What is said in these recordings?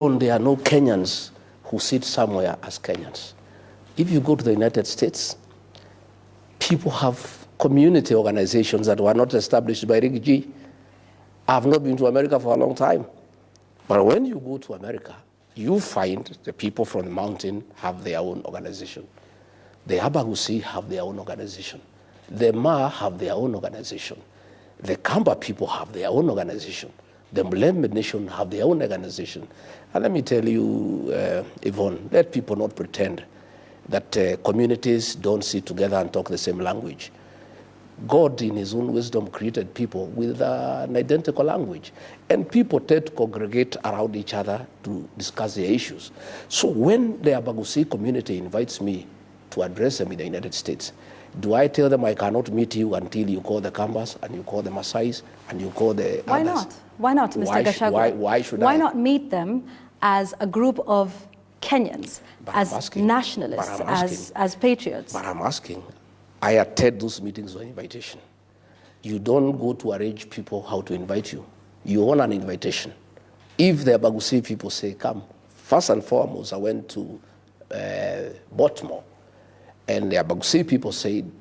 There are no Kenyans who sit somewhere as Kenyans. If you go to the United States, people have community organizations that were not established by Rigathi. I have not been to America for a long time. But when you go to America, you find the people from the mountain have their own organization. The Abagusi have their own organization. The Ma have their own organization. The Kamba people have their own organization. The Mlembe nation have their own organization. And let me tell you, Yvonne, let people not pretend that communities don't sit together and talk the same language. God, in his own wisdom, created people with an identical language. And people tend to congregate around each other to discuss their issues. So when the Abagusi community invites me to address them in the United States, do I tell them I cannot meet you until you call the Kambas and you call the Masais and you call the Why others? not? Why not, Mr. Gachagua? Why should Why not meet them as a group of Kenyans, as nationalists, as patriots? But I'm asking, I attend those meetings by invitation. You don't go to arrange people how to invite you. You want an invitation. If the Abagusi people say, come, first and foremost, I went to Baltimore, and the Abagusi people said,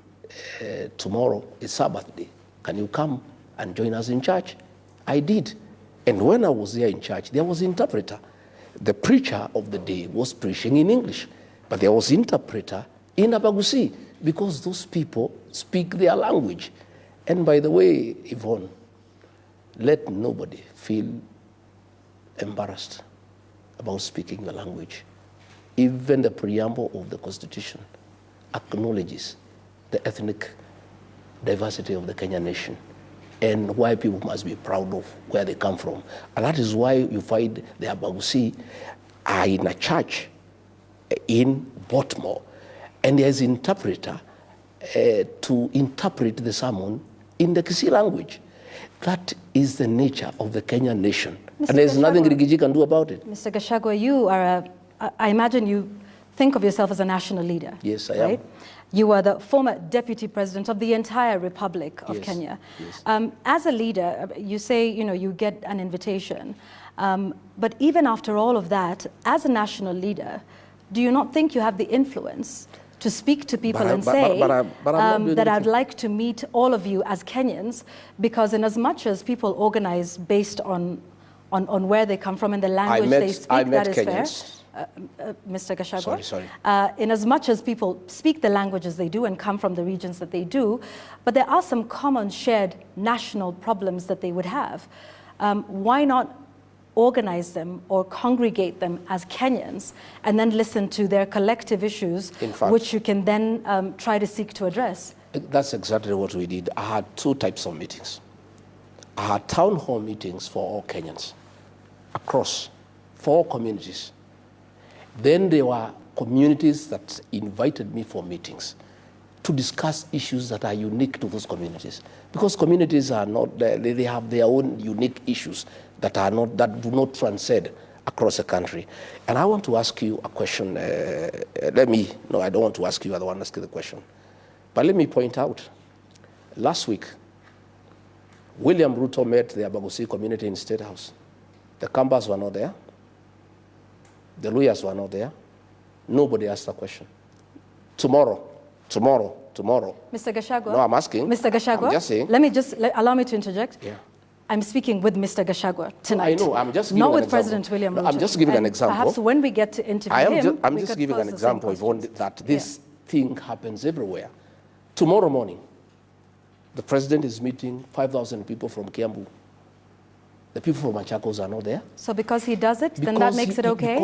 tomorrow is Sabbath day. Can you come and join us in church? I did. And when I was there in church, there was an interpreter. The preacher of the day was preaching in English, but there was an interpreter in Abagusi because those people speak their language. And by the way, Yvonne, let nobody feel embarrassed about speaking the language. Even the preamble of the Constitution acknowledges the ethnic diversity of the Kenyan nation and why people must be proud of where they come from. And that is why you find the Abagusi are in a church in Baltimore, and there's an interpreter to interpret the sermon in the Kisii language. That is the nature of the Kenyan nation. Mr. And there's Gachagua, nothing Rigathi can do about it. Mr. Gachagua, you are I imagine you think of yourself as a national leader. Yes, I right? am. You are the former deputy president of the entire Republic of Kenya. Yes. As a leader, you say, you get an invitation. But even after all of that, as a national leader, do you not think you have the influence to speak to people and say that I'd like to meet all of you as Kenyans? Because in as much as people organize based on where they come from and the language they speak, that is Kenyans. fair. Mr. Gachagua. Sorry. In as much as people speak the languages they do and come from the regions that they do, but there are some common shared national problems that they would have. Why not organize them or congregate them as Kenyans and then listen to their collective issues, which you can then try to seek to address? That's exactly what we did. I had two types of meetings. I had town hall meetings for all Kenyans across 4 communities. Then there were communities that invited me for meetings to discuss issues that are unique to those communities. Because communities are not, they have their own unique issues that do not transcend across the country. And I want to ask you a question. I don't want to ask you, I don't want to ask you the question. But let me point out, last week, William Ruto met the Abagusi community in State House. The Kambas were not there. The lawyers were not there. Nobody asked a question. Tomorrow. Mr. Gachagua. No, I'm asking. Mr. Gachagua. I'm just saying. Allow me to interject. Yeah. I'm speaking with Mr. Gachagua tonight. No, I know. I'm just giving not an with example. President William Ruto. I'm just giving an example. Perhaps when we get to interview him, I'm just giving an example, Yvonne, that this thing happens everywhere. Tomorrow morning, the president is meeting 5,000 people from Kiambu. The people from Machakos are not there. So because he does it, then that makes it okay?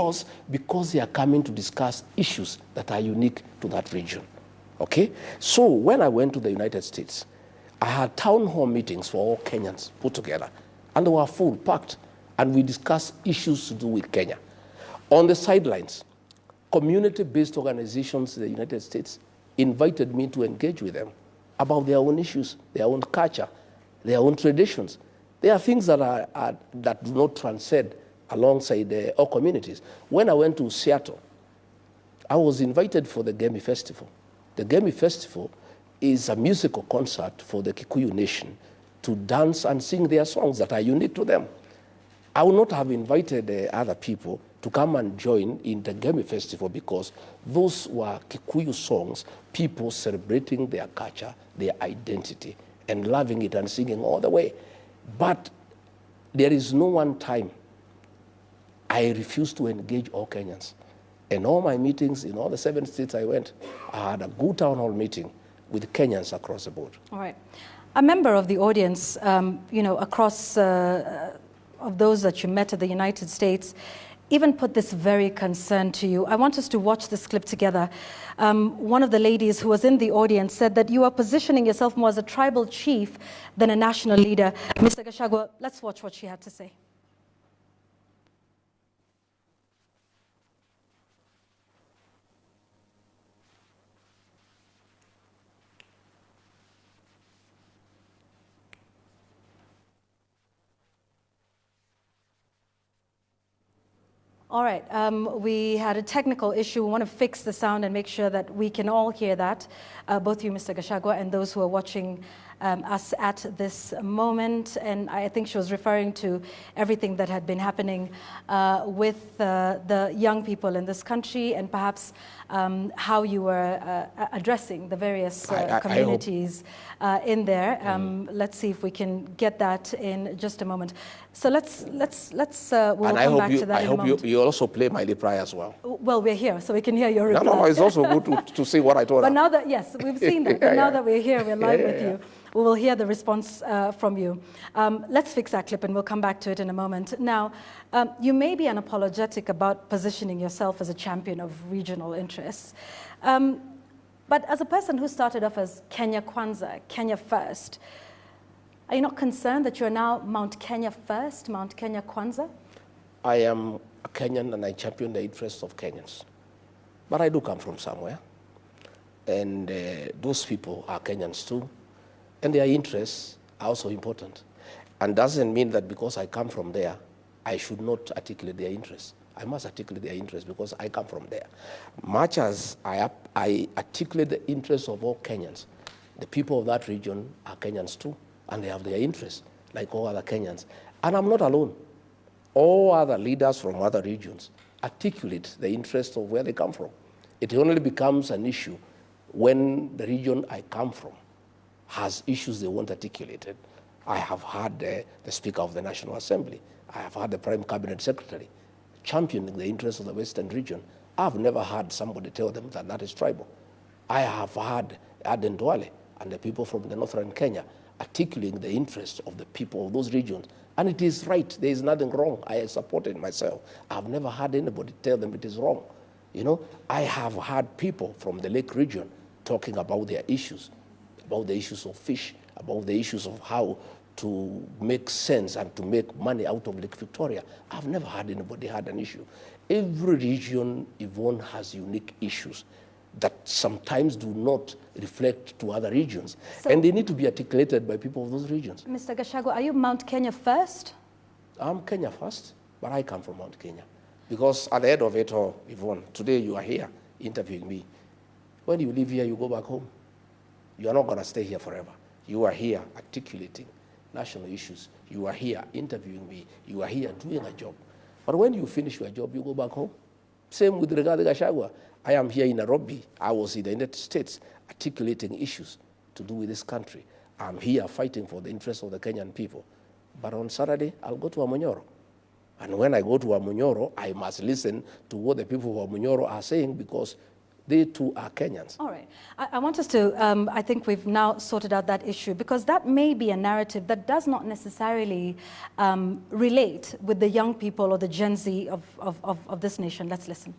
Because they are coming to discuss issues that are unique to that region. Okay? So when I went to the United States, I had town hall meetings for all Kenyans put together. And they were full, packed. And we discussed issues to do with Kenya. On the sidelines, community-based organizations in the United States invited me to engage with them about their own issues, their own culture, their own traditions. There are things that that do not transcend alongside all communities. When I went to Seattle, I was invited for the Gemi Festival. The Gemi Festival is a musical concert for the Kikuyu nation to dance and sing their songs that are unique to them. I would not have invited other people to come and join in the Gemi Festival because those were Kikuyu songs, people celebrating their culture, their identity, and loving it and singing all the way. But there is no one time I refused to engage all Kenyans. In all my meetings, in all the 7 states I went, I had a good town hall meeting with Kenyans across the board. All right. A member of the audience, across of those that you met at the United States, even put this very concern to you. I want us to watch this clip together. One of the ladies who was in the audience said that you are positioning yourself more as a tribal chief than a national leader. Mr. Gachagua, let's watch what she had to say. All right, we had a technical issue. We want to fix the sound and make sure that we can all hear that, both you, Mr. Gachagua, and those who are watching us at this moment. And I think she was referring to everything that had been happening with the young people in this country, and perhaps how you were addressing the various communities in there. Let's see if we can get that in just a moment. So we'll come back to that in a moment. I hope you also play my reply as well. Well, we're here, so we can hear your reply. No, it's also good to see what I told her. But now that, yes, we've seen that. But now that we're here, we're live with you. We will hear the response from you. Let's fix that clip and we'll come back to it in a moment. Now, you may be unapologetic about positioning yourself as a champion of regional interests. But as a person who started off as Kenya Kwanza, Kenya First, are you not concerned that you're now Mount Kenya First, Mount Kenya Kwanza? I am a Kenyan and I champion the interests of Kenyans. But I do come from somewhere. And those people are Kenyans too. And their interests are also important. And doesn't mean that because I come from there, I should not articulate their interests. I must articulate their interests because I come from there. Much as I articulate the interests of all Kenyans, the people of that region are Kenyans too, and they have their interests, like all other Kenyans. And I'm not alone. All other leaders from other regions articulate the interests of where they come from. It only becomes an issue when the region I come from has issues they want articulated. I have had the Speaker of the National Assembly. I have had the Prime Cabinet Secretary championing the interests of the Western region. I've never had somebody tell them that that is tribal. I have had Aden Duale and the people from the northern Kenya articulating the interests of the people of those regions. And it is right, there is nothing wrong. I support it myself. I've never had anybody tell them it is wrong. You know, I have had people from the Lake region talking about their issues, about the issues of fish, about the issues of how to make sense and to make money out of Lake Victoria. I've never had anybody had an issue. Every region, Yvonne, has unique issues that sometimes do not reflect to other regions. So, and they need to be articulated by people of those regions. Mr. Gachagua, are you Mount Kenya First? I'm Kenya First, but I come from Mount Kenya. Because at the end of it all, Yvonne, today you are here interviewing me. When you leave here, you go back home. You are not going to stay here forever. You are here articulating national issues. You are here interviewing me. You are here doing a job. But when you finish your job, you go back home. Same with Rigathi Gachagua. I am here in Nairobi. I was in the United States articulating issues to do with this country. I'm here fighting for the interests of the Kenyan people. But on Saturday, I'll go to Amunyoro. And when I go to Amunyoro, I must listen to what the people of Amunyoro are saying because they too are Kenyans. All right. I want us to, I think we've now sorted out that issue because that may be a narrative that does not necessarily relate with the young people or the Gen Z of this nation. Let's listen.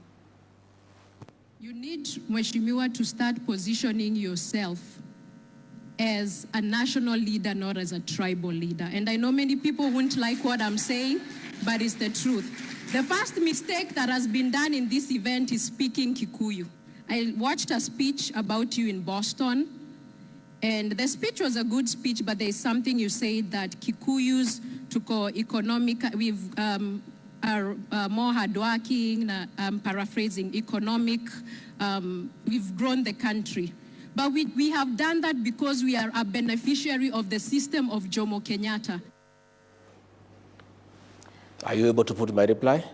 You need, Mheshimiwa, to start positioning yourself as a national leader, not as a tribal leader. And I know many people won't like what I'm saying, but it's the truth. The first mistake that has been done in this event is speaking Kikuyu. I watched a speech about you in Boston, and the speech was a good speech, but there's something you said that Kikuyus tuko economic, are more hardworking, paraphrasing, economic, we've grown the country. But we have done that because we are a beneficiary of the system of Jomo Kenyatta. Are you able to put my reply?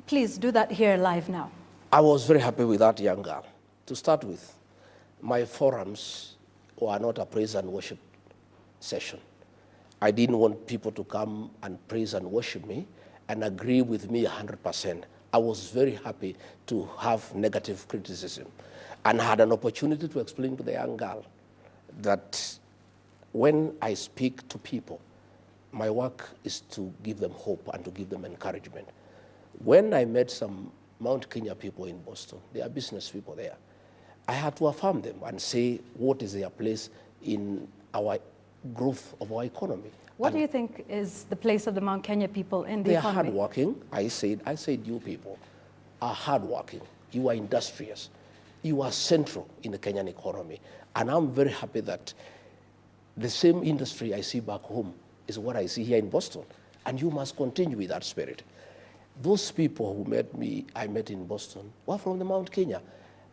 Please do that here live now. I was very happy with that young girl. To start with, my forums were not a praise and worship session. I didn't want people to come and praise and worship me and agree with me 100%. I was very happy to have negative criticism and had an opportunity to explain to the young girl that when I speak to people, my work is to give them hope and to give them encouragement. When I met some Mount Kenya people in Boston, they are business people there, I had to affirm them and say what is their place in our growth of our economy. What do you think is the place of the Mount Kenya people in the economy? They are hardworking. I said you people are hardworking. You are industrious. You are central in the Kenyan economy. And I'm very happy that the same industry I see back home is what I see here in Boston. And you must continue with that spirit. Those people who I met in Boston were from the Mount Kenya.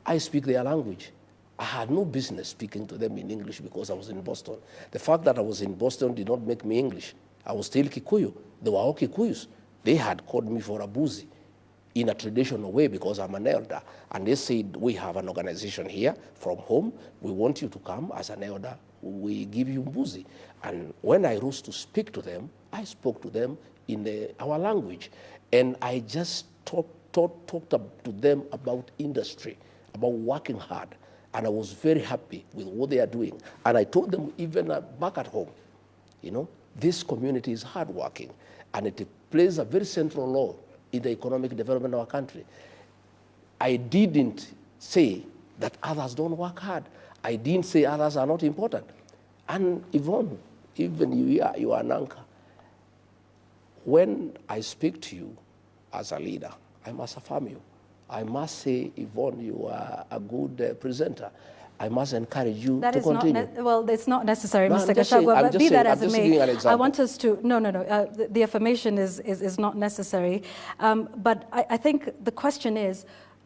I speak their language. I had no business speaking to them in English because I was in Boston. The fact that I was in Boston did not make me English. I was still Kikuyu. They were all Kikuyus. They had called me for a boozy in a traditional way because I'm an elder. And they said, we have an organization here from home. We want you to come as an elder. We give you boozy. And when I rose to speak to them, I spoke to them in our language. And I just talked to them about industry, about working hard. And I was very happy with what they are doing. And I told them even back at home, this community is hardworking and it plays a very central role in the economic development of our country. I didn't say that others don't work hard. I didn't say others are not important. And Yvonne, even you are an anchor. When I speak to you as a leader, I must affirm you. I must say, Yvonne, you are a good presenter. I must encourage you to continue. Well, it's not necessary, Mr. Gachagua, but be that as it may, I want us to, the affirmation is not necessary. But I think the question is,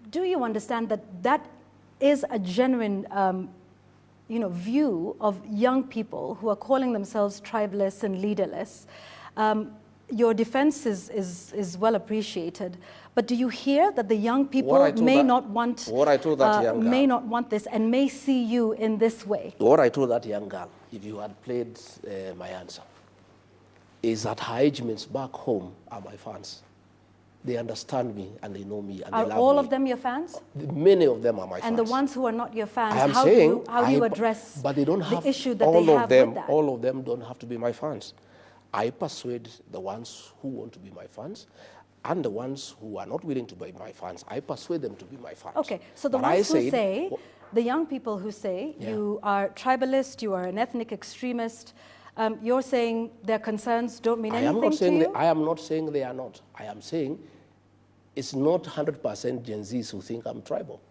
do you understand that is a genuine view of young people who are calling themselves tribalists and leaderless? Your defense is well appreciated, but do you hear that the young people may not want this and may see you in this way? What I told that young girl, if you had played my answer, is that her age mates back home are my fans. They understand me and they know me and they love me. Are all of them your fans? Many of them are my fans. And the ones who are not your fans, how do you address the issue that they have with that? All of them don't have to be my fans. I persuade the ones who want to be my fans, and the ones who are not willing to be my fans, I persuade them to be my fans. Okay, so the the young people who say you are tribalist, you are an ethnic extremist, you're saying their concerns don't mean anything to you? I am not saying they are not. I am saying it's not 100% Gen Zs who think I'm tribal.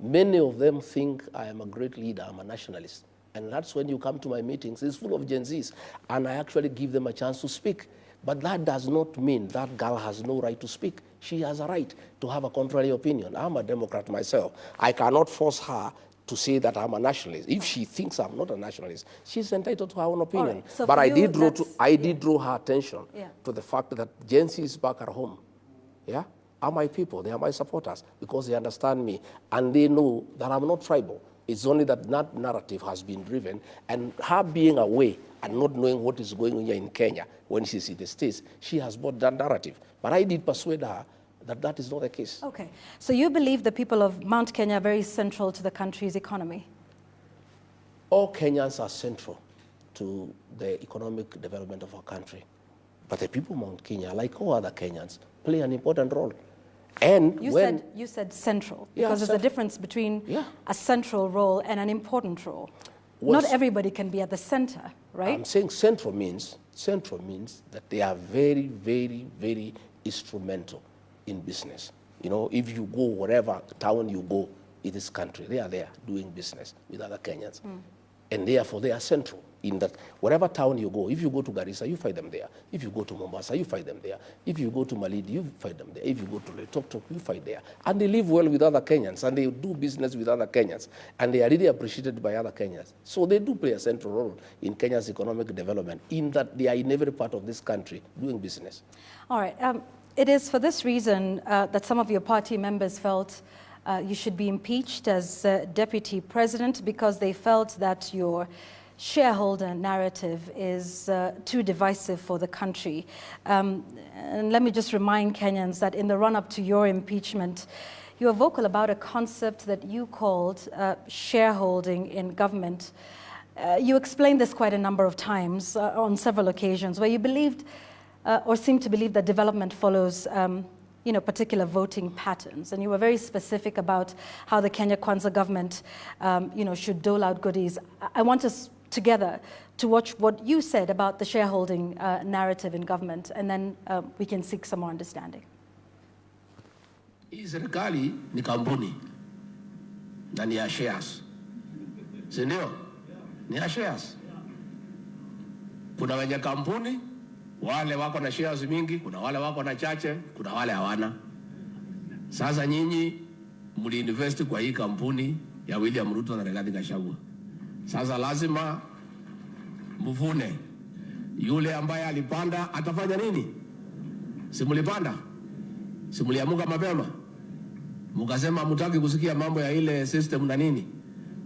Many of them think I am a great leader, I'm a nationalist. And that's when you come to my meetings, it's full of Gen Zs. And I actually give them a chance to speak. But that does not mean that girl has no right to speak. She has a right to have a contrary opinion. I'm a Democrat myself. I cannot force her to say that I'm a nationalist. If she thinks I'm not a nationalist, she's entitled to her own opinion. Right. So but I did draw her attention to the fact that Gen Zs back at home, are my people. They are my supporters because they understand me and they know that I'm not tribal. It's only that narrative has been driven, and her being away and not knowing what is going on here in Kenya when she's in the States, she has bought that narrative. But I did persuade her that that is not the case. Okay. So you believe the people of Mount Kenya are very central to the country's economy? All Kenyans are central to the economic development of our country. But the people of Mount Kenya, like all other Kenyans, play an important role. And you said central, because there's a difference between a central role and an important role. Not everybody can be at the center, right? I'm saying central means that they are very, very, very instrumental in business. If you go wherever town you go in this country, they are there doing business with other Kenyans. And therefore they are central in that wherever town you go, if you go to Garissa, you find them there. If you go to Mombasa, you find them there. If you go to Malindi, you find them there. If you go to Loitoktok, you find there. And they live well with other Kenyans, and they do business with other Kenyans, and they are really appreciated by other Kenyans. So they do play a central role in Kenya's economic development, in that they are in every part of this country doing business. All right. It is for this reason that some of your party members felt you should be impeached as deputy president, because they felt that your shareholder narrative is too divisive for the country. And let me just remind Kenyans that in the run-up to your impeachment, you were vocal about a concept that you called shareholding in government. You explained this quite a number of times on several occasions, where you believed or seemed to believe that development follows particular voting patterns. And you were very specific about how the Kenya Kwanza government should dole out goodies. I want us together to watch what you said about the shareholding narrative in government, and then we can seek some more understanding. Hii serikali ni kampuni na ni ya shares. Si ndio? Ni ya shares. Kuna wenye kampuni, wale wako na shares mingi, kuna wale wako na chache, kuna wale hawana. Sasa nyinyi mliinvest kwa hii kampuni ya William Ruto na Rigathi Gachagua. Sasa lazima mvune. Yule ambaye alipanda atafanya nini? Si mlipanda? Si mliamuka mapema? Mukasema mutaki kusikia mambo ya ile system na nini?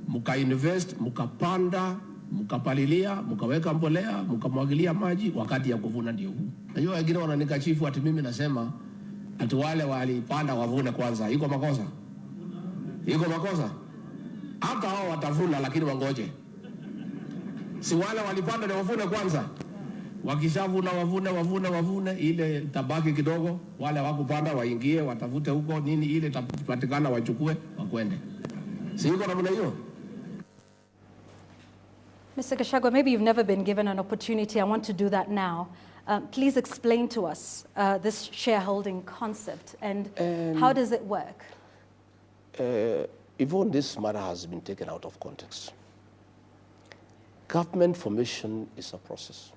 Muka-invest, mukapanda, mukapalilia, mukaweka mbolea, mukamwagilia maji, wakati ya kuvuna ndio huu. Najua wengine wananikashifu ati mimi nasema ati wale walipanda wavune kwanza. Iko makosa? Iko makosa? Hata hao watavuna, lakini wangoje. Si wale walipanda ndio wavune kwanza? Wakishavuna wavune, ile tabaki kidogo, wale wakupanda waingie, watafute huko nini, ile tapatikana wachukue, wakwende. Si yuko namna hiyo? Mr. Gachagua, maybe you've never been given an opportunity. I want to do that now. Please explain to us this shareholding concept and how does it work? Yvonne, this matter has been taken out of context. Government formation is a process.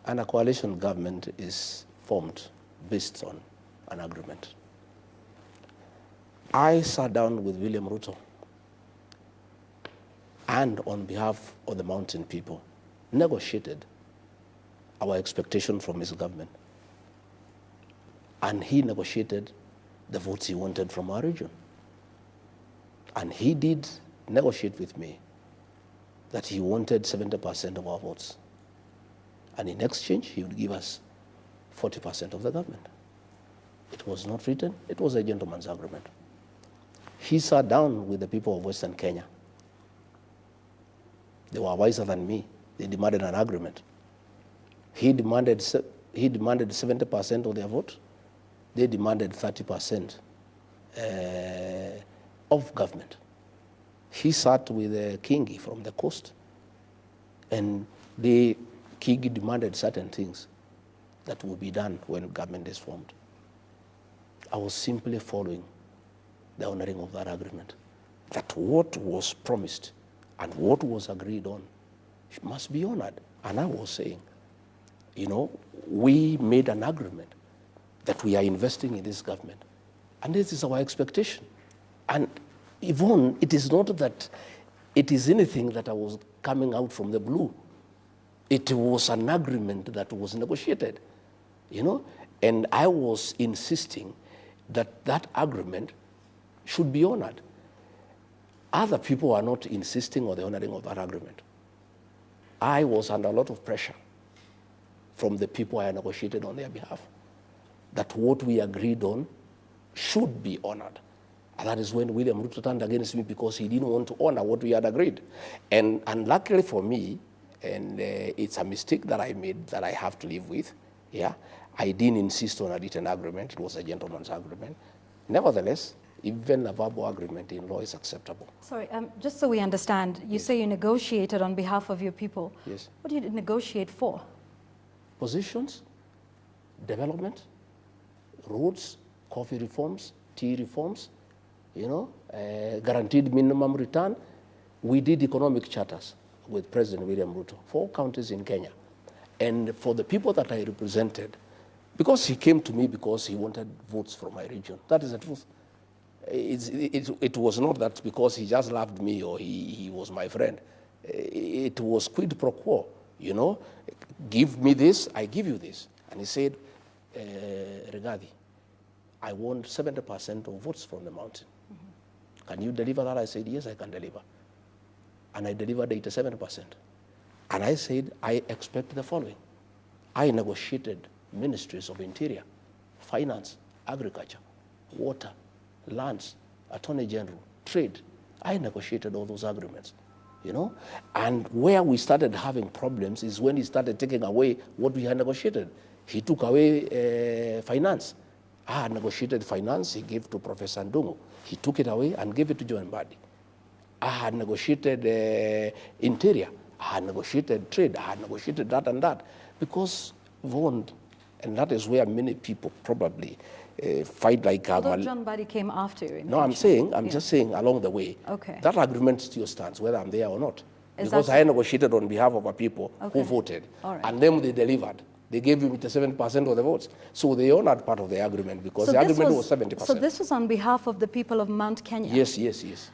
And a coalition government is formed based on an agreement. I sat down with William Ruto and on behalf of the mountain people, negotiated our expectation from his government. And he negotiated the votes he wanted from our region. And he did negotiate with me that he wanted 70% of our votes. And in exchange, he would give us 40% of the government. It was not written, it was a gentleman's agreement. He sat down with the people of Western Kenya. They were wiser than me. They demanded an agreement. He demanded 70% of their vote. They demanded 30% of government. He sat with Kingi from the coast, and Kingi demanded certain things that will be done when government is formed. I was simply following the honoring of that agreement, that what was promised and what was agreed on must be honored. And I was saying, we made an agreement that we are investing in this government, and this is our expectation. And Yvonne, it is not that it is anything that I was coming out from the blue. It was an agreement that was negotiated, and I was insisting that that agreement should be honored. Other people are not insisting on the honoring of that agreement. I was under a lot of pressure from the people I negotiated on their behalf, that what we agreed on should be honored. And that is when William Ruto turned against me, because he didn't want to honor what we had agreed. And luckily for me, and it's a mistake that I made that I have to live with, I didn't insist on a written agreement. It was a gentleman's agreement. Nevertheless, even a verbal agreement in law is acceptable. Sorry, just so we understand, you say you negotiated on behalf of your people. Yes. What did you negotiate for? Positions, development, roads, coffee reforms, tea reforms, guaranteed minimum return. We did economic charters. with President William Ruto, 4 counties in Kenya. And for the people that I represented, because he came to me because he wanted votes from my region. That is the truth. It was not that because he just loved me or he was my friend. It was quid pro quo, you know. Give me this, I give you this. And he said, Rigathi, I want 70% of votes from the mountain. Mm-hmm. Can you deliver that? I said, yes, I can deliver. And I delivered 87%. And I said, I expect the following. I negotiated ministries of interior, finance, agriculture, water, lands, attorney general, trade. I negotiated all those agreements, you know. And where we started having problems is when he started taking away what we had negotiated. He took away finance. I had negotiated finance, he gave to Professor Ndungu. He took it away and gave it to John Mbadi. I had negotiated interior. I had negotiated trade. I had negotiated that and that. Because Yvonne, and that is where many people probably fight like... Although John Mbadi came after you. No, I'm just saying along the way. Okay. That agreement still stands, whether I'm there or not. Is because I negotiated on behalf of our people who voted. All right. And then they delivered. They gave him 7% of the votes. So they honored part of the agreement because the agreement was 70%. So this was on behalf of the people of Mount Kenya? Yes, yes, yes.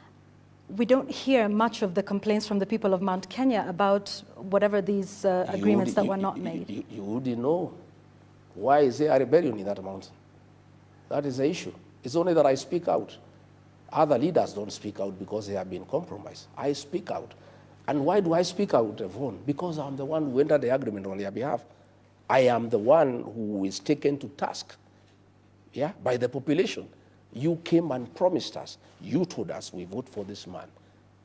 We don't hear much of the complaints from the people of Mount Kenya about whatever these agreements that were not made. You wouldn't know. Why is there a rebellion in that mountain? That is the issue. It's only that I speak out. Other leaders don't speak out because they have been compromised. I speak out. And why do I speak out, Yvonne? Because I'm the one who entered the agreement on their behalf. I am the one who is taken to task, yeah, by the population. You came and promised us. You told us we vote for this man.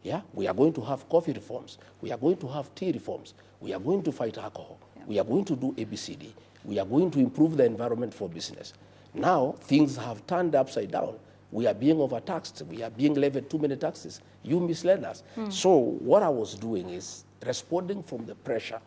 Yeah, we are going to have coffee reforms. We are going to have tea reforms. We are going to fight alcohol. Yeah. We are going to do ABCD. We are going to improve the environment for business. Now, things have turned upside down. We are being overtaxed. We are being levied too many taxes. You misled us. So what I was doing is responding from the pressure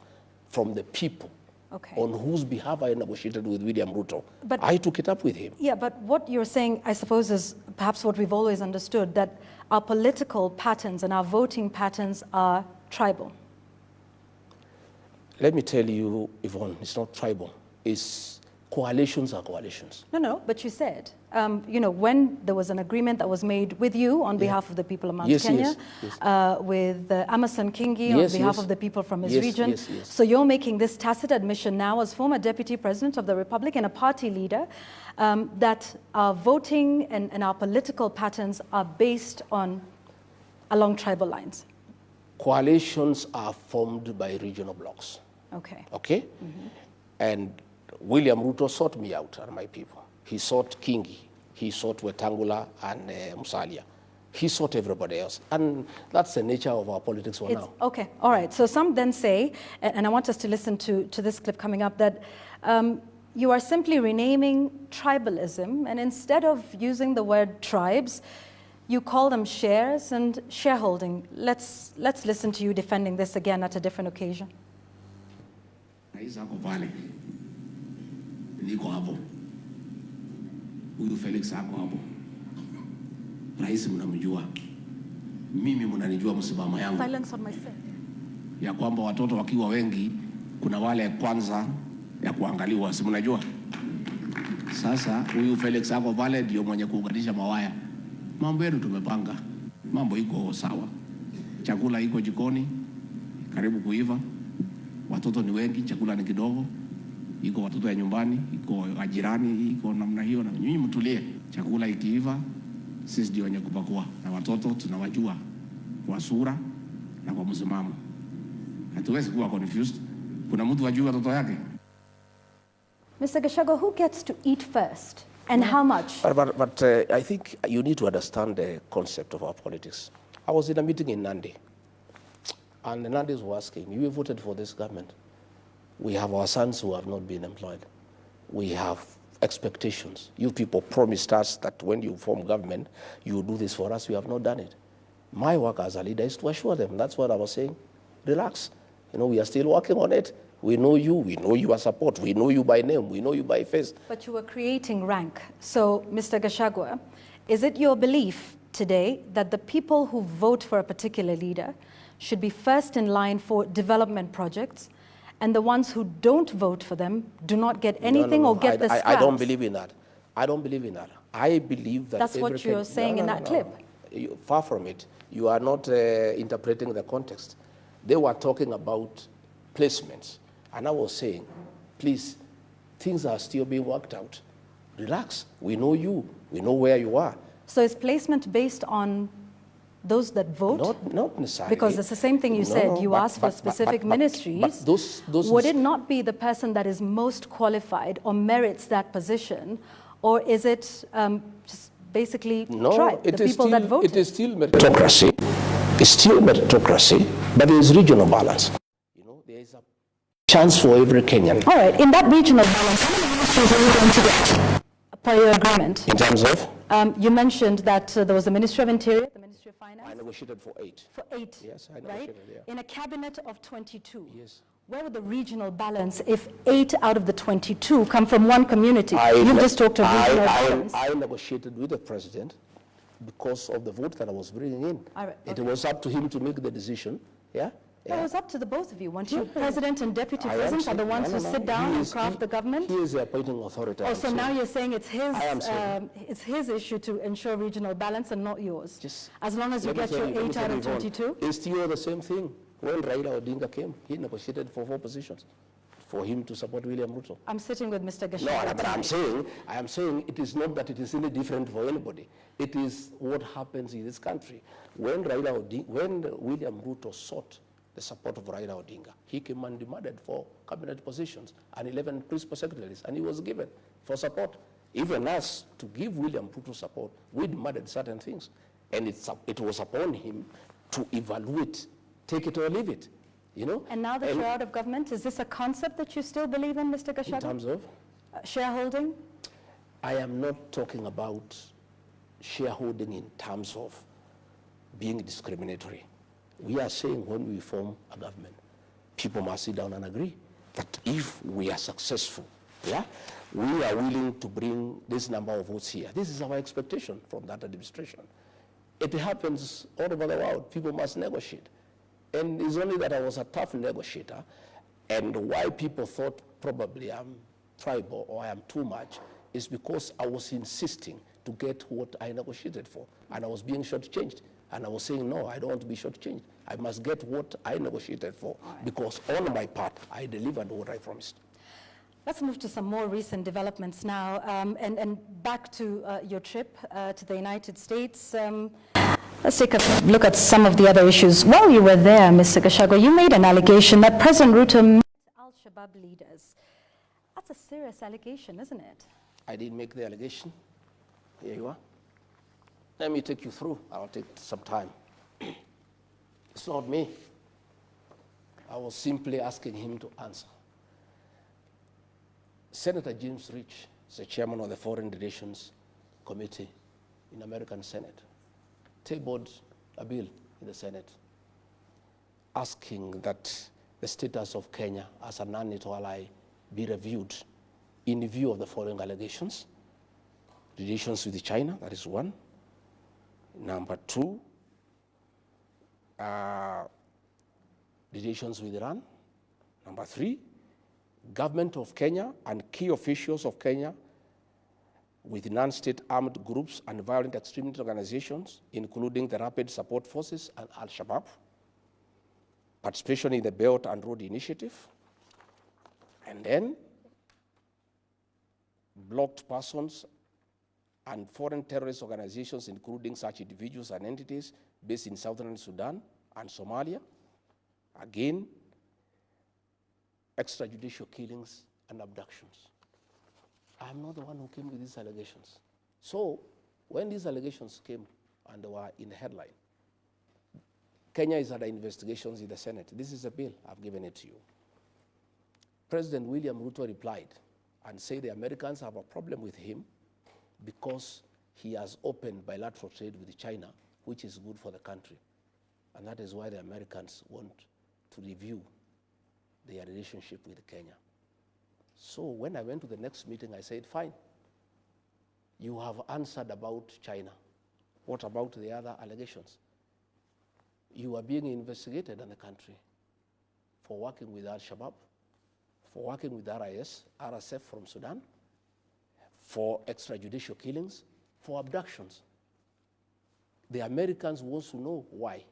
from the people. Okay. On whose behalf I negotiated with William Ruto. But I took it up with him. Yeah, but what you're saying, I suppose, is perhaps what we've always understood, that our political patterns and our voting patterns are tribal. Let me tell you, Yvonne, it's not tribal. It's coalitions are coalitions. No, but you said, you know, when there was an agreement that was made with you on behalf of the people of Mount Kenya, with Amason Kingi on behalf of the people from his region. So you're making this tacit admission now as former Deputy President of the Republic and a party leader that our voting and our political patterns are based along tribal lines. Coalitions are formed by regional blocks. Okay. Okay? Mm-hmm. And William Ruto sought me out and my people. He sought Kingi, he sought Wetangula and Musalia. He sought everybody else. And that's the nature of our politics for now. Okay, all right. So some then say, and I want us to listen to this clip coming up, that you are simply renaming tribalism, and instead of using the word tribes, you call them shares and shareholding. Let's listen to you defending this again at a different occasion. Niko hapo. Huyu Felix ako hapo. Rais mnamjua. Mimi mnanijua msimamo yangu. Silence on my set. Ya kwamba watoto wakiwa wengi kuna wale kwanza ya kuangaliwa, si mnajua? Sasa huyu Felix ako pale ndio mwenye kuunganisha mawaya. Mambo yetu tumepanga. Mambo iko sawa. Chakula iko jikoni karibu kuiva. Watoto ni wengi, chakula ni kidogo. Iko watoto ya nyumbani, iko ajirani, iko namna hiyo, na nyinyi mtulie. Chakula ikiiva, sisi ndio wenye kupakua, na watoto tunawajua kwa sura na kwa msimamo. Hatuwezi kuwa confused. Kuna mtu wajua watoto yake. Mr. Gachagua, who gets to eat first and how much? But I think you need to understand the concept of our politics. I was in a meeting in Nandi, and the Nandis were asking, you voted for this government. We have our sons who have not been employed. We have expectations. You people promised us that when you form government, you will do this for us. You have not done it. My work as a leader is to assure them. That's what I was saying. Relax. You know, we are still working on it. We know your support. We know you by name. We know you by face. But you were creating rank. So, Mr. Gachagua, is it your belief today that the people who vote for a particular leader should be first in line for development projects, and the ones who don't vote for them do not get anything or get the scraps. I don't believe in that. I don't believe in that. I believe that that's what you're saying in that clip. Far from it. You are not interpreting the context. They were talking about placements, and I was saying, please, things are still being worked out. Relax. We know you. We know where you are. So is placement based on those that vote? Not necessarily. Because it's the same thing you said. You asked for specific ministries. But those would it not be the person that is most qualified or merits that position, or is it just basically tribe, the people that voted? It is still meritocracy. It's still meritocracy, but there is regional balance. You know, there is a chance for every Kenyan. All right. In that regional balance, how many ministries are you going to get per your agreement? In terms of? You mentioned that there was the Ministry of Interior, the Ministry of Finance. I negotiated for 8. For 8. Yes, I negotiated, right? yeah. In a cabinet of 22. Yes. Where would the regional balance if 8 out of the 22 come from one community? You've just talked of regional balance. I negotiated with the president because of the vote that I was bringing in. All right, It was up to him to make the decision. Yeah? It was up to the both of you, weren't you? President and deputy president are the ones who sit down and craft the government? He is the appointing authority. Oh, so now you're saying it's his issue to ensure regional balance and not yours? As long as you get your 8 out of 22? It's still the same thing. When Raila Odinga came, he negotiated for 4 positions for him to support William Ruto. I'm sitting with Mr. Gachagua. No, but I am saying it is not that it is any different for anybody. It is what happens in this country. When William Ruto sought the support of Raila Odinga, he came and demanded for cabinet positions and 11 principal secretaries, and he was given for support. Even us, to give William Ruto support, we demanded certain things. And it was upon him to evaluate, take it or leave it. You know? And now that you're out of government, is this a concept that you still believe in, Mr. Gachagua? In terms of? Shareholding? I am not talking about shareholding in terms of being discriminatory. We are saying when we form a government, people must sit down and agree that if we are successful, yeah, we are willing to bring this number of votes here. This is our expectation from that administration. It happens all over the world. People must negotiate. And it's only that I was a tough negotiator, and why people thought probably I'm tribal or I am too much is because I was insisting to get what I negotiated for, and I was being shortchanged. And I was saying, no, I don't want to be shortchanged. I must get what I negotiated for, because on my part, I delivered what I promised. Let's move to some more recent developments now, and back to your trip to the United States. Let's take a look at some of the other issues. While you were there, Mr. Gachagua, you made an allegation that President Ruto met al-Shabaab leaders. That's a serious allegation, isn't it? I didn't make the allegation. Here you are. Let me take you through. I'll take some time. It's not me. I was simply asking him to answer. Senator James Rich is the chairman of the Foreign Relations Committee in American Senate. Tabled a bill in the Senate asking that the status of Kenya as a non-NATO ally be reviewed in view of the following allegations. Relations with China, that is one. Number 2, relations with Iran. Number 3, government of Kenya and key officials of Kenya with non-state armed groups and violent extremist organizations, including the Rapid Support Forces and Al-Shabaab, participation in the Belt and Road Initiative, and then blocked persons and foreign terrorist organizations, including such individuals and entities based in southern Sudan and Somalia. Again, extrajudicial killings and abductions. I'm not the one who came with these allegations. So when these allegations came and they were in the headline, Kenya is under investigations in the Senate. This is a bill, I've given it to you. President William Ruto replied and said the Americans have a problem with him because he has opened bilateral trade with China, which is good for the country. And that is why the Americans want to review their relationship with Kenya. So when I went to the next meeting, I said, fine, you have answered about China. What about the other allegations? You are being investigated in the country for working with Al-Shabaab, for working with RSF from Sudan, for extrajudicial killings, for abductions. The Americans want to know why.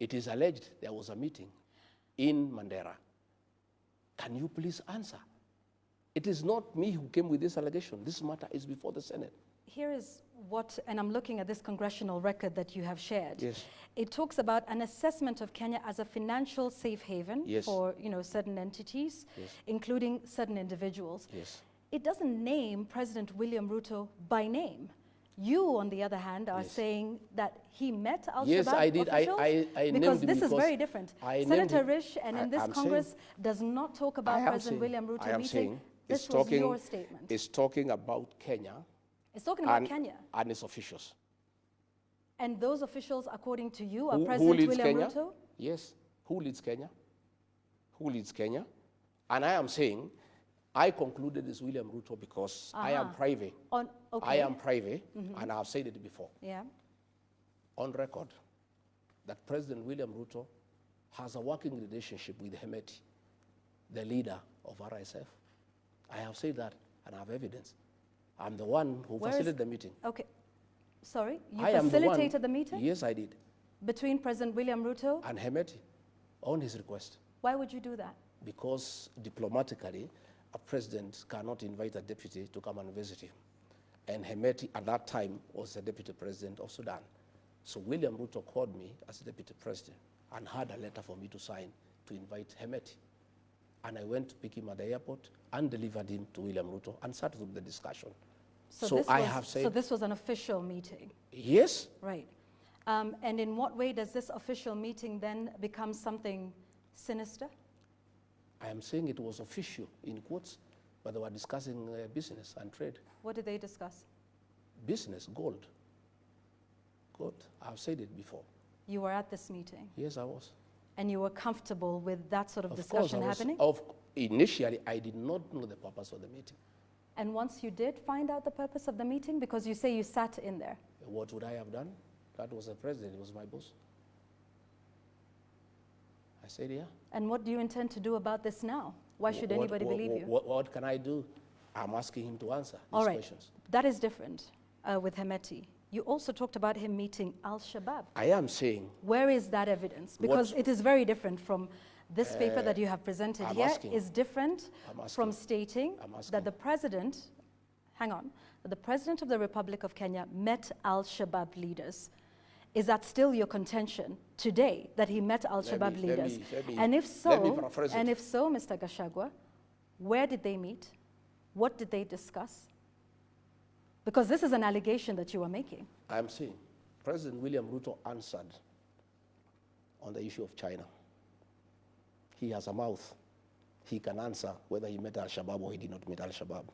It is alleged there was a meeting in Mandera. Can you please answer? It is not me who came with this allegation. This matter is before the Senate. Here is what, and I'm looking at this congressional record that you have shared. Yes. It talks about an assessment of Kenya as a financial safe haven Yes. for certain entities, Yes. including certain individuals. Yes. It doesn't name President William Ruto by name. You, on the other hand, are Yes. saying that he met Al-Shabaab Yes, I did. officials? I because named him this is because very different. I named Senator him. Risch, and in this I'm Congress, saying- does not talk about President William Ruto I am meeting. saying This it's was talking, your statement. It's talking about Kenya. It's talking about Kenya. And its officials. And those officials, according to you, are Who President leads William Kenya? Ruto? Yes. Who leads Kenya? Who leads Kenya? And I am saying, I concluded it's William Ruto because I am private. Okay. I am private, and I've said it before, Yeah. on record, that President William Ruto has a working relationship with Hemeti, the leader of RSF. I have said that, and I have evidence. I'm the one who facilitated the meeting. Okay. Sorry, you I am the one- facilitated the meeting Yes, I did. between President William Ruto? And Hemeti, on his request. Why would you do that? Because diplomatically, a president cannot invite a deputy to come and visit him. And Hemeti, at that time, was the deputy president of Sudan. So William Ruto called me as deputy president and had a letter for me to sign to invite Hemeti. And I went to pick him at the airport and delivered him to William Ruto and sat with the discussion. So I have said... So this was an official meeting? Yes. Right. And in what way does this official meeting then become something sinister? I am saying it was official, in quotes, but they were discussing business and trade. What did they discuss? Business, gold. Gold. I've said it before. You were at this meeting? Yes, I was. And you were comfortable with that sort of Of course, discussion happening? Initially, I did not know the purpose of the meeting. And once you did find out the purpose of the meeting, because you say you sat in there. What would I have done? That was the president, he was my boss. I said, yeah. And what do you intend to do about this now? Why should anybody believe you? What can I do? I'm asking him to answer these All right, questions. that is different with Hemeti. You also talked about him meeting Al-Shabaab. I am saying... Where is that evidence? Because it is very different from this paper that you have presented I'm here. asking. Is different from stating that the president, that the president of the Republic of Kenya met Al-Shabaab leaders. Is that still your contention today, that he met Al-Shabaab leaders? And if so, Mr. Gachagua, where did they meet? What did they discuss? Because this is an allegation that you are making. I'm saying President William Ruto answered on the issue of China. He has a mouth. He can answer whether he met Al-Shabaab or he did not meet Al-Shabaab.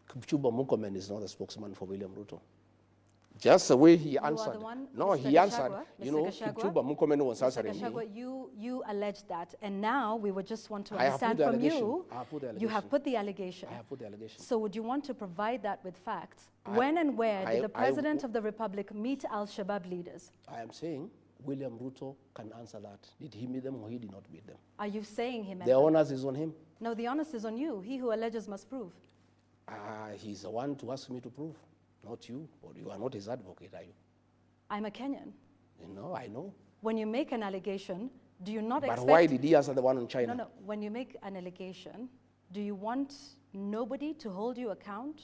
Kipchumba Murkomen is not a spokesman for William Ruto. Just the way he answered. No, he answered. You know, Kipchumba Murkomen was answering me. You alleged that, and now we would just want to understand from you. You have put the allegation. I have put the allegation. So would you want to provide that with facts? When and where did the President of the Republic meet Al-Shabaab leaders? I am saying William Ruto can answer that. Did he meet them or he did not meet them? Are you saying he met The them? onus is on him. No, the onus is on you. He who alleges must prove. He's the one to ask me to prove, not you. Or you are not his advocate, are you? I'm a Kenyan. No, I know. When you make an allegation, do you not expect... But why did he answer the one on China? No. When you make an allegation, do you want nobody to hold you account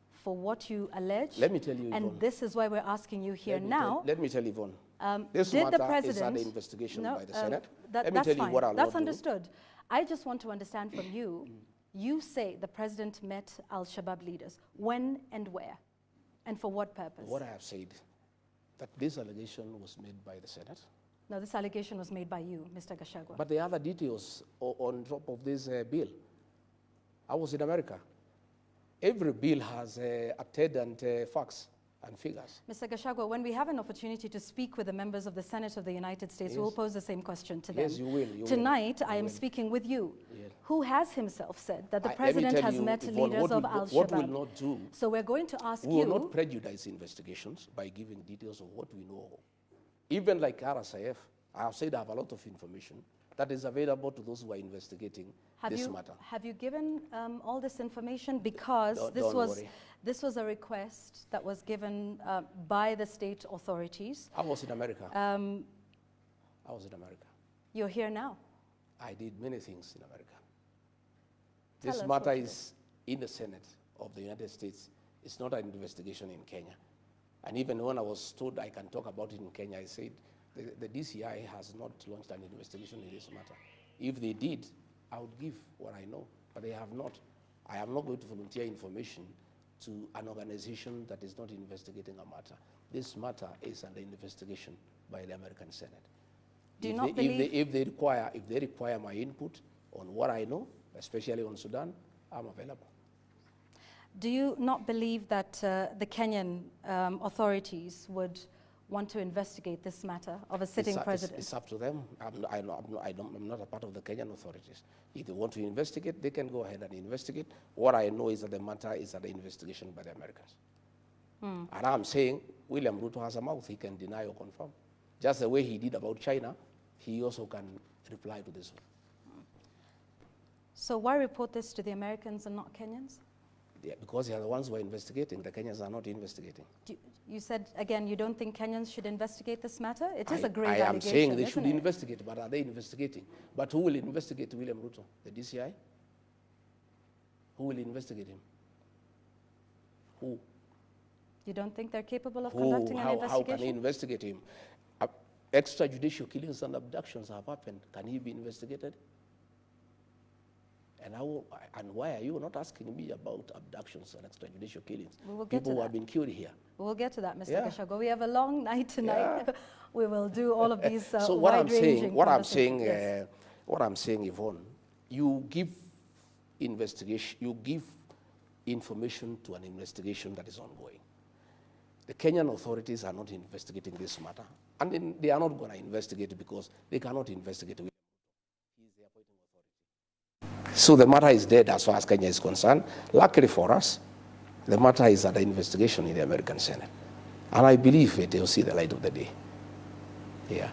for what you allege? Let me tell you, Yvonne. And this is why we're asking you here now. Let me tell you, Yvonne. This did matter the president, is under investigation by the Senate. Let me tell you what I'll That's not understood. I just want to understand from you. You say the president met Al-Shabaab leaders. When and where? And for what purpose? What I have said, that this allegation was made by the Senate. No, this allegation was made by you, Mr. Gachagua. But the other details on top of this bill. I was in America. Every bill has attendant facts and figures. Mr. Gachagua, when we have an opportunity to speak with the members of the Senate of the United States, we will pose the same question to them. Yes, you will. Tonight, I am speaking with you, who has himself said that the president has met Yvonne, leaders of Al-Shabaab. What we'll not do, so we're going to ask you... we will not prejudice investigations by giving details of what we know Even like RSIF, I have said I have a lot of information that is available to those who are investigating this matter. Have you given all this information? Because Don't worry. This was a request that was given by the state authorities. I was in America. I was in America. You're here now. I did many things in America. Tell This us matter what you is in the Senate of the United States. It's not an investigation in Kenya. And even when I was told I can talk about it in Kenya, I said the DCI has not launched an investigation in this matter. If they did, I would give what I know, but they have not. I am not going to volunteer information to an organization that is not investigating a matter. This matter is under investigation by the American Senate. If they require my input on what I know, especially on Sudan, I'm available. Do you not believe that the Kenyan authorities would want to investigate this matter of a sitting president? It's up to them. I'm not a part of the Kenyan authorities. If they want to investigate, they can go ahead and investigate. What I know is that the matter is under investigation by the Americans. And I'm saying William Ruto has a mouth. He can deny or confirm. Just the way he did about China, he also can reply to this one. So why report this to the Americans and not Kenyans? Yeah, because they are the ones who are investigating. The Kenyans are not investigating. You said, again, you don't think Kenyans should investigate this matter? It is a grave allegation. I am saying they should it? investigate, but are they investigating? But who will investigate William Ruto? The DCI? Who will investigate him? Who? You don't think they're capable of conducting an investigation? How can he investigate him? Extrajudicial killings and abductions have happened. Can he be investigated? And why are you not asking me about abductions and extrajudicial killings? People who have been killed here. We'll get to that, Mr. Gachagua. We have a long night tonight. Yeah. We will do all of these so what I'm saying, Yvonne, you give information to an investigation that is ongoing. The Kenyan authorities are not investigating this matter, and they are not going to investigate it because they cannot investigate it. So the matter is dead as far as Kenya is concerned. Luckily for us, the matter is under investigation in the American Senate. And I believe it will see the light of the day. Yeah.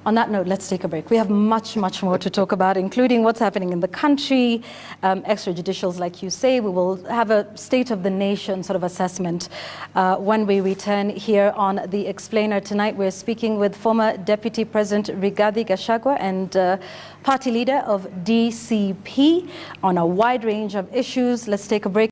On that note, let's take a break. We have much, much more to talk about, including what's happening in the country, extrajudicials, like you say. We will have a state of the nation sort of assessment when we return here on The Explainer. Tonight, we're speaking with former Deputy President Rigathi Gachagua and party leader of DCP on a wide range of issues. Let's take a break.